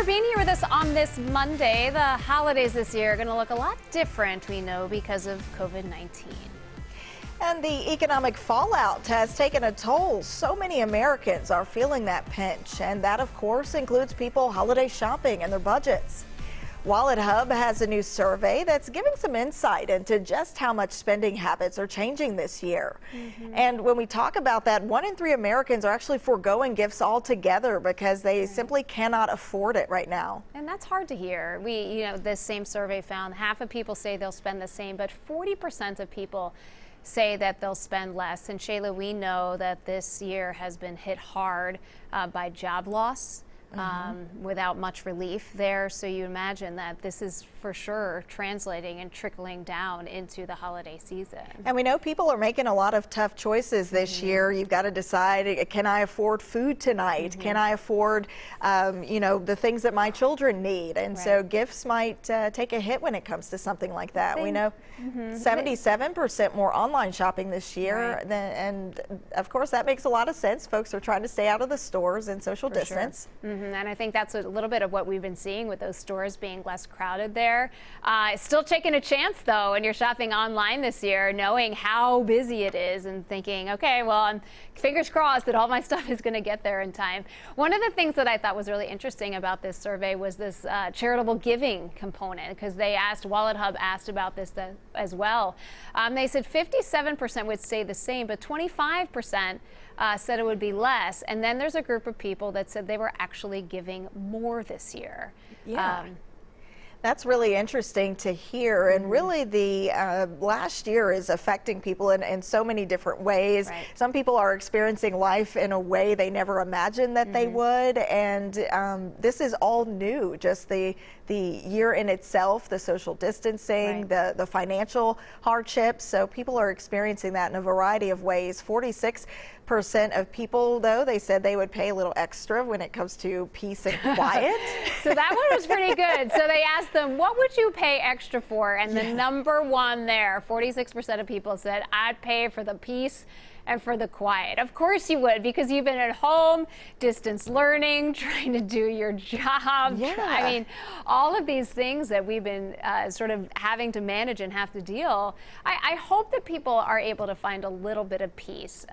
being here with us on this Monday. The holidays this year are going to look a lot different, we know, because of COVID-19. And the economic fallout has taken a toll. So many Americans are feeling that pinch, and that, of course, includes people holiday shopping and their budgets. Wallet Hub has a new survey that's giving some insight into just how much spending habits are changing this year. And when we talk about that, 1 in 3 Americans are actually foregoing gifts altogether because they simply cannot afford it right now. And that's hard to hear. This same survey found half of people say they'll spend the same, but 40% of people say that they'll spend less. And Shayla, we know that this year has been hit hard by job loss. Without much relief there. So you imagine that this is for sure translating and trickling down into the holiday season. And we know people are making a lot of tough choices this year. You've got to decide, can I afford food tonight? Can I afford, the things that my children need? And so gifts might take a hit when it comes to something like that. We know 77% more online shopping this year. And of course, that makes a lot of sense. Folks are trying to stay out of the stores and social distance. And I think that's a little bit of what we've been seeing with those stores being less crowded there. Still taking a chance, though, when you're shopping online this year, knowing how busy it is and thinking, okay, well, I'm fingers crossed that all my stuff is going to get there in time. One of the things that I thought was really interesting about this survey was this charitable giving component, because Wallet Hub asked about this as well. They said 57% would say the same, but 25% said it would be less. And then there's a group of people that said they were actually giving more this year. That's really interesting to hear. And really the last year is affecting people in so many different ways. Some people are experiencing life in a way they never imagined that they would. And this is all new, just the year in itself, the social distancing, the financial hardships. So people are experiencing that in a variety of ways. 46% of people, though, they said they would pay a little extra when it comes to peace and quiet. So that one was pretty good. So they asked them, what would you pay extra for? And the number one there, 46% of people said, I'd pay for the peace and for the quiet. Of course you would, because you've been at home, distance learning, trying to do your job. I mean, all of these things that we've been sort of having to manage and have to deal. I hope that people are able to find a little bit of peace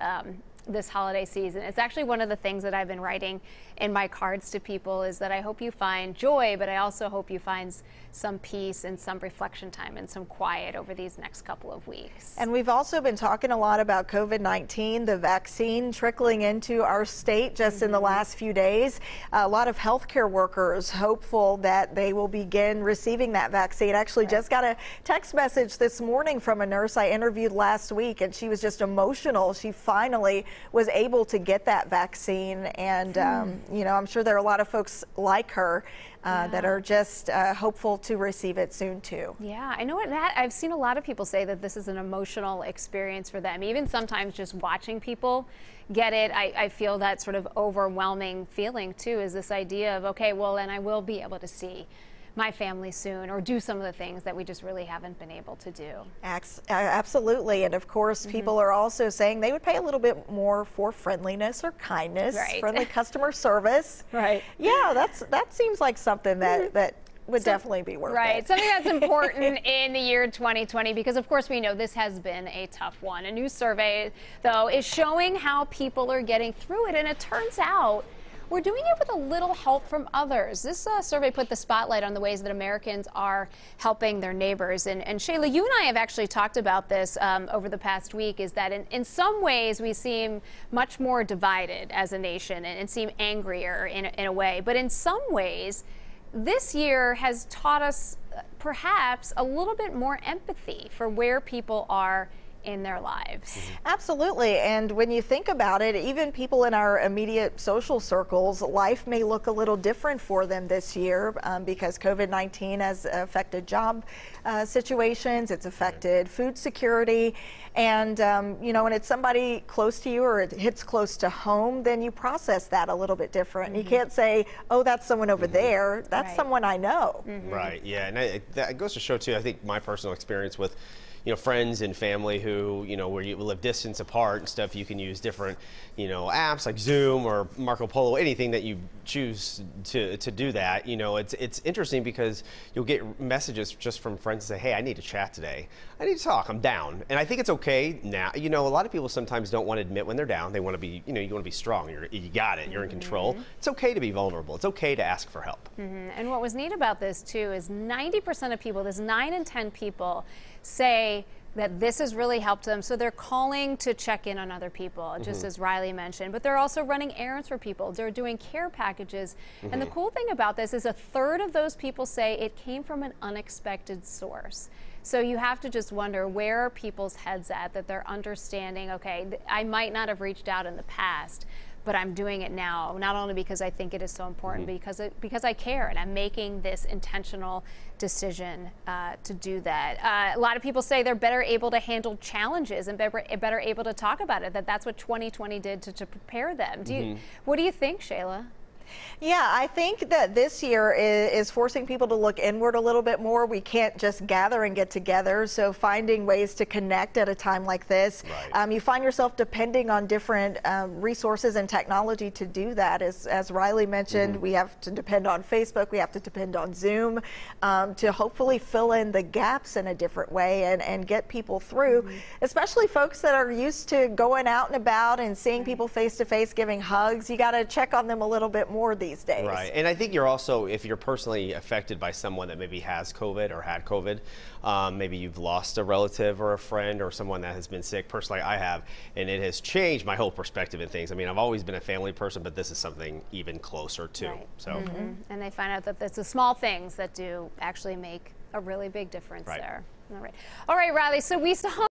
this holiday season. It's actually one of the things that I've been writing in my cards to people, is that I hope you find joy, but I also hope you find some peace and some reflection time and some quiet over these next couple of weeks. And we've also been talking a lot about COVID-19, the vaccine trickling into our state just in the last few days. A lot of healthcare workers hopeful that they will begin receiving that vaccine. Actually just got a text message this morning from a nurse I interviewed last week, and she was just emotional. She finally was able to get that vaccine, and I'm sure there are a lot of folks like her that are just hopeful to receive it soon too. Yeah, I know I've seen a lot of people say that this is an emotional experience for them. Even sometimes just watching people get it, I feel that sort of overwhelming feeling too, is this idea of, okay, well, then I will be able to see my family soon, or do some of the things that we just really haven't been able to do. Absolutely. And of course, people are also saying they would pay a little bit more for friendliness or kindness, friendly customer service. Yeah, that seems like something that would definitely be worth it. Something that's important in the year 2020, because of course we know this has been a tough one. A new survey, though, is showing how people are getting through it, and it turns out we're doing it with a little help from others. This survey put the spotlight on the ways that Americans are helping their neighbors. And Shayla, you and I have actually talked about this over the past week, is that in some ways we seem much more divided as a nation and seem angrier in a way. But in some ways, this year has taught us perhaps a little bit more empathy for where people are in their lives. Absolutely. And when you think about it, even people in our immediate social circles, life may look a little different for them this year because COVID-19 has affected job situations, it's affected food security. And, when it's somebody close to you or it hits close to home, then you process that a little bit different. You can't say, oh, that's someone over there. That's someone I know. Right. Yeah. And that goes to show, too, I think my personal experience with friends and family who, where you live distance apart and stuff, you can use different, apps like Zoom or Marco Polo, anything that you choose to do that. It's interesting because you'll get messages just from friends that say, hey, I need to chat today. I need to talk. I'm down. And I think it's okay now. A lot of people sometimes don't want to admit when they're down. They want to be, you want to be strong. You got it. You're in control. It's okay to be vulnerable. It's okay to ask for help. And what was neat about this too is 90% of people, there's 9 in 10 people, say that this has really helped them. So they're calling to check in on other people, just as Riley mentioned, but they're also running errands for people. They're doing care packages. And the cool thing about this is 1/3 of those people say it came from an unexpected source. So you have to just wonder, where are people's heads at, that they're understanding, okay, I might not have reached out in the past, but I'm doing it now, not only because I think it is so important, but because I care, and I'm making this intentional decision to do that. A lot of people say they're better able to handle challenges and better able to talk about it, that's what 2020 did to prepare them. What do you think, Shayla? Yeah, I think that this year is forcing people to look inward a little bit more. We can't just gather and get together, so finding ways to connect at a time like this. Right. You find yourself depending on different resources and technology to do that. As Riley mentioned, we have to depend on Facebook, we have to depend on Zoom to hopefully fill in the gaps in a different way and get people through, especially folks that are used to going out and about and seeing people face to face, giving hugs. You got to check on them a little bit more these days. Right, and I think you're also, if you're personally affected by someone that maybe has COVID or had COVID, maybe you've lost a relative or a friend or someone that has been sick. Personally, I have, and it has changed my whole perspective in things. I mean, I've always been a family person, but this is something even closer too. Right. So, And they find out that it's the small things that do actually make a really big difference there. All right, Riley, so we saw